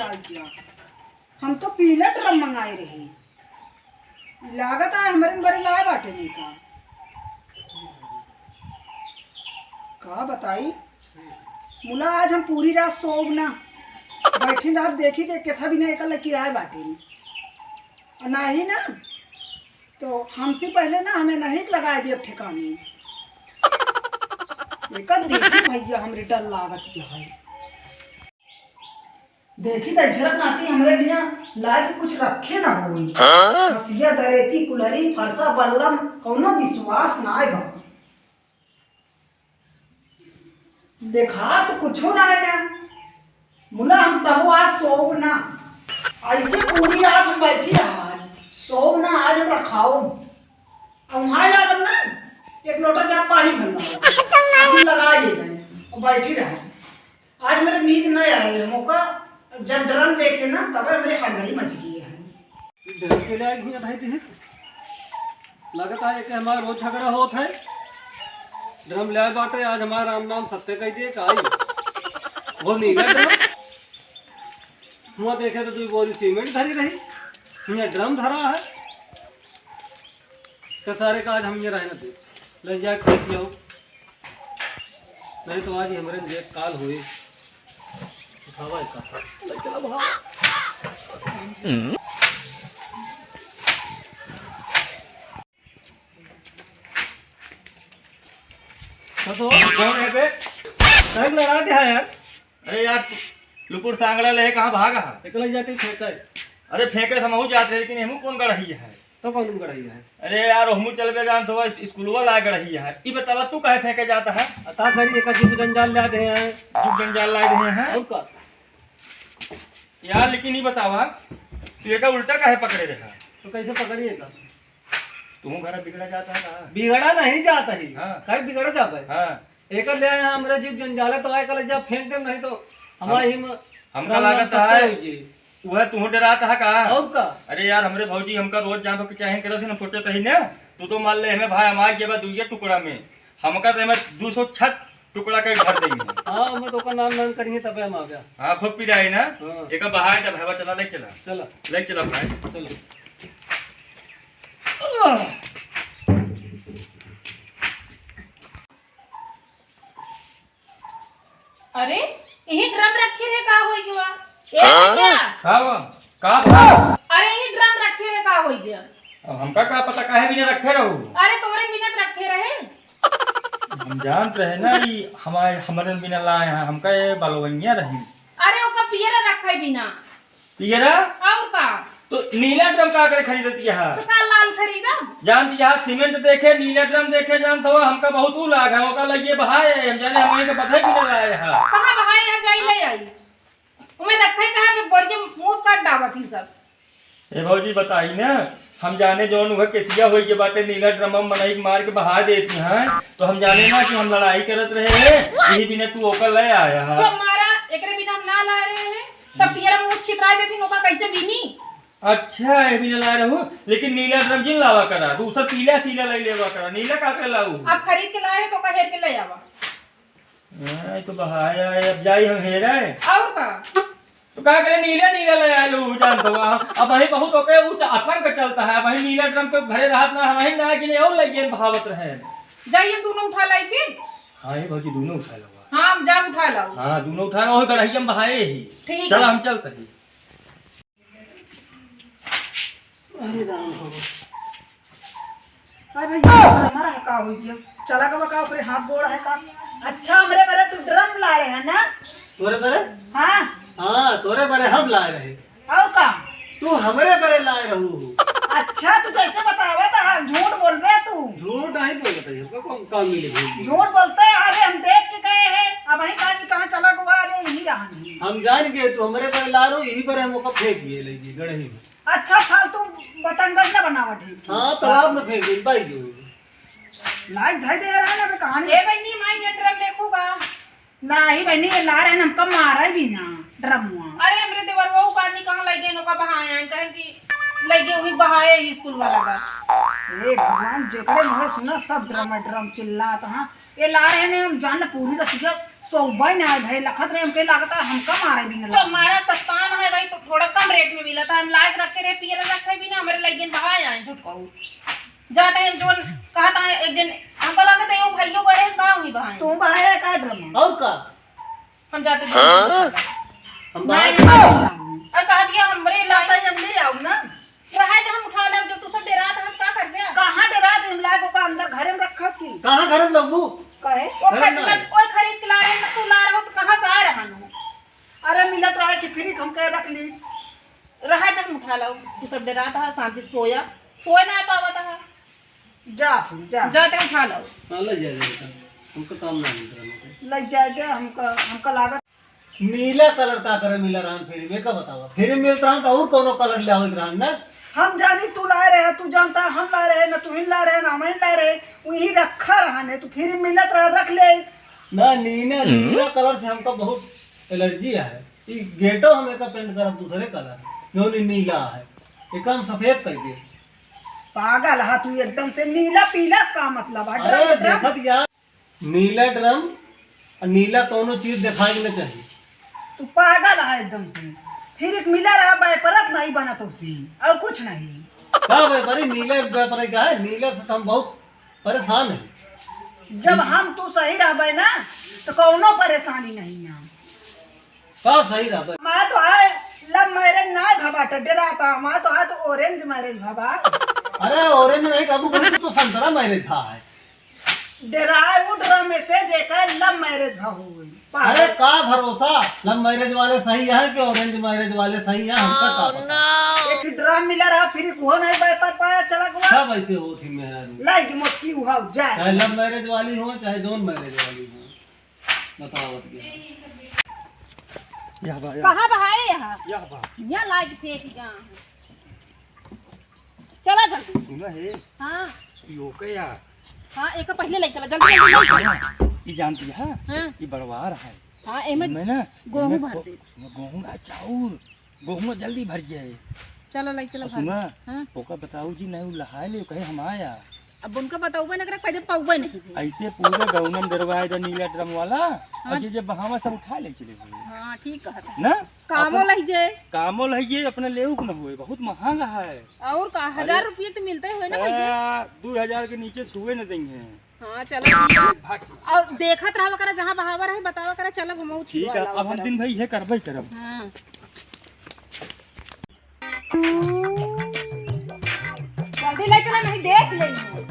आई क्या? हम तो पीला ड्रम मंगाए रहे। लागत है हमारे बड़े लाए बाटे नहीं का बताई मुला आज हम पूरी रात सोब ना बैठी रात देखी देख के था भी ना एक किराए बाटे और ना ही ना तो हमसे पहले ना हमें नहीं लगाए दिए ठिकाने एक देखी भैया हमरे डर लागत क्या है देखी तो झरक नाती हमरे बिना लाए के कुछ रखे ना हो हसिया दरेती कुलहरी फरसा बल्लम कौनो विश्वास ना है बाबा देखा तो कुछ ना है ना मुला हम तब आज सोब ना ऐसे पूरी रात हम बैठी रहा सोब ना आज हम रखाओ अब वहाँ जाकर ना एक लोटा जा पानी भरना लगा ले गए और बैठी रहा आज मेरे नींद नहीं आई मौका जब ड्रम देखे ना तब मेरे हड़बड़ी मच गई है ड्रम के लिए घिया भाई थे लगता है कि हमारा रोज झगड़ा होता है ड्रम ले बाटे आज हमारा राम नाम सत्य कह दिए काई वो नहीं गया ड्रम हुआ देखे तो तू बोली सीमेंट धरी रही ये ड्रम धरा है तो सारे का आज हम ये रहना थे ले जा खेत जाओ नहीं तो आज ही हमारे देख काल हुए उठावा का चला भाग तो कौन है बे साइड लगा दिया यार अरे यार लुपुर सांगड़ा ले कहाँ भागा निकल जाते फेंका अरे फेंके हम जाते हैं लेकिन हमू कौन गढ़ी है तो कौन गढ़ाई है अरे यार हमू चलबे जान तो स्कूल वाला गढ़ी है ई बतावा तू काहे फेंके जाता है अता करी एक जीव जंजाल ला दे हैं तू गंजाल ला रहे हैं और का यार लेकिन ई बतावा तू एक उल्टा काहे पकड़े रहा तो कैसे पकड़िएगा तू घर बिगड़ा जाता है ना बिगड़ा नहीं जाता ही हाँ। कहीं बिगड़ जाता है हां एक ले आए हमारे जीव जंजाल है तो आए कल जब फेंक दे नहीं तो हमारे ही हमका लागत है वह तू डराता है का और का अरे यार हमरे भौजी हमका रोज जान के चाहे करे ना सोचे तही ना तू तो मान ले हमें भाई हमार के बाद दुइया टुकड़ा में हमका तो हमें 200 छत टुकड़ा के घर देंगे हां मैं तो का नाम करेंगे तब हम आ गया हां खूब पिराई ना हाँ। एक बाहर जब हवा चला ले चला भाई चलो अरे यही ड्रम रखे रे का होई गया ए क्या का अरे यही ड्रम रखे रे का होई गया हमका का पता काहे बिना रखे रहू अरे तोरे बिना रखे रहे हम जानते हैं ना ये हमारे बिना लाए हैं हमका ये बालवैया रही अरे ओका पियरा रखा है बिना पियरा और का तो नीला ड्रम का कर खरीदती है तो का लाल खरीदा जानती है सीमेंट देखे नीला ड्रम देखे जान तो हमका बहुत ऊ लाग है ओका लगे बहाए हम जाने हमारे के पता ही नहीं लाए है कहां बहाए यहां जाई ले आई मैं रखे कहां पे बोल के मूस काट डावत ही सब ए भौजी बताई ना हम जाने जोन वह केसिया होई के बाटे नीला ड्रम हम मनाई मार के बहा देती हैं तो हम जाने ना कि हम लड़ाई करत रहे हैं यही बिना तू ओका ले आया है जो मारा एकरे बिना हम ना ला रहे हैं सब पियरा मूस छितरा देती ओका कैसे बीनी अच्छा ये भी ला रहू लेकिन नीला ड्रम जिन लावा करा दूसरा पीला सीला ले लेवा करा नीला का कर लाऊ अब खरीद के लाए तो का हेर के ले आवा हां तो बहाया अब जाई हम हेरा है और का तो का करे नीला नीला ले आलू जान तो अब वही बहुत ओके ऊ आतंक चलता है वही नीला ड्रम पे भरे रहत ना वही ना कि नहीं और लगे भावत रहे जाइए हम दोनों उठा लाई फिर हां ये भौजी दोनों उठा लो हां हम जा उठा लाओ हां दोनों उठा लो गढ़ी हम बहाए ही ठीक चल है हम चलते हैं अरे राम हाय भैया हमारा का हो गया चला का ऊपर हाथ गोड़ है का अच्छा हमरे बरे तू ड्रम लाए है ना तोरे बरे हां हां तोरे बरे हम लाए रहे और का तू हमरे बरे लाए रहू अच्छा तू कैसे बतावे तो झूठ बोलबे तू झूठ नहीं बोलता है उसका कौन काम मिले झूठ बोलते हैं अरे हम देख के गए हैं अब वही कहां चला हुआ अरे यही रहा हम जान गए तू हमारे बरे ला रो यही पर हम ओका फेंक दिए लेगी गढ़ी में अच्छा फालतू बतंगड़ ना बनावट है हां तालाब में फेंक दी बाई गई लाइक धाई दे रहा है ना कहानी ए बन्नी माई ये ड्रम देखूगा नहीं बहनी ये ला रहे हैं हमका मारा भी ना ड्रमुआ अरे हमरे देवर वो कानी कहां लगे नो का बहाए हैं कहें कि लगे हुई बहाए स्कूल वाला का ए भगवान जेकरे मुहे सुना सब ड्रम चिल्लात हां ये ला रहे हैं हम जान पूरी रसिया सोबई ना भाई लखत रे हमके लगता हमका मारे भी ना जो हमारा सस्तान है भाई तो थोड़ा कम रेट में मिला था। हम लायक रखे रहे पिए रखे भी ना हमारे लगे बहा आए झूठ कहूं जाते हैं जो कहता है एक दिन हमको लगा था भाइयों को रे गांव ही बहाए तू बाहर का ड्रामा और का हम जाते थे हम बाहर और कहा दिया हमरे जाता लायक हम ले आऊ ना रहा तो हम उठा ले जो तू सब डेरा था हम का कर गया कहां डरा दे हम लायक का अंदर घर में रखा की कहां घर में लगू कहे वो खरीद के ला रहे हैं तू ला रहा हो तो कहां से आ रहा हूं अरे मिलत रहा कि फ्री हम के रख ली रहा तक उठा लो तू सब डेरा था शांति सोया सोए ना पावा था जा फिर जा जाते उठा लो हां ले जा हमको काम ना मिल लग जाए दे हमका लागत नीला कलर का करे मिला रहन फिर में का बतावा फिर मिल रहन तो और कोनो कलर ले आवत रहन ना हम जानी तू लाए रहे तू जानता हम ला रहे ना तू ही ला रहे ना हम ही ला रहे वही रखा रहा ने तू फिर मिलत रहा रख ले ना नीला कलर से हमको बहुत एलर्जी है ई गेटो हमें का पेंट करब दूसरे कलर क्यों नीला है एक हम सफेद कर दे पागल हा तू एकदम से नीला पीला का मतलब है अरे देखत यार नीला ड्रम और नीला कोनो चीज दिखाई नहीं चाहिए तू पागल है एकदम से फिर एक मिला रहा परत नहीं बना तो उसी और कुछ नहीं क्या व्यापारी नीले व्यापारी का है नीले से हम बहुत परेशान है जब हम तू सही रह ना तो कोनो परेशानी नहीं ना का सही रहा मैं तो आए लव मैरिज ना भबा डरा था मैं तो आए तो ऑरेंज मैरिज भबा अरे ऑरेंज नहीं काबू कर तो संतरा मैरिज था है डराए उठ रहा मैसेज एक लव मैरिज भा हो गई अरे का भरोसा लव मैरिज वाले सही है कि ऑरेंज मैरिज वाले सही है हमका का पता एक ड्राम मिला रहा फिर वो नहीं पर पाया चला गया सब ऐसे हो थी मेरा लाइक मोटकी हुआ जाए चाहे लव मैरिज वाली हो चाहे नॉन मैरिज वाली हो बताओ कहाँ बहाए यहाँ यहाँ लाइट फेंक गया चला जल्दी सुना है हाँ यो के या हाँ एक पहले ले चला जल्दी जल्दी चला ये जानती है हाँ ये बड़वार है हाँ एमे मैं ना गेहूं भर दे गेहूं ना चाउर गेहूं जल्दी भर जाए चलो ले चलो सुना हाँ ओका बताऊ जी नहीं लहाए ले कहे हम आया अब उनका बताऊबे ना करे पहले पाऊबे नहीं ऐसे पूरे गौनम दरवाए जो नीला ड्रम वाला और ये जब बहावा सब उठा ले चले हुए हाँ ठीक कहता ना कामो लग जाए कामो है ये अपने ले न हुए बहुत महंगा है और का 1000 रुपये तो मिलते हुए ना भैया 2000 के नीचे छुए न देंगे हाँ चलो ठीक है। और देखत रहा करा जहाँ बहावा रहे बतावा करा चलब हम ठीक है अब हम दिन भाई ये करबे करब हाँ जल्दी ले चला नहीं देख लेंगे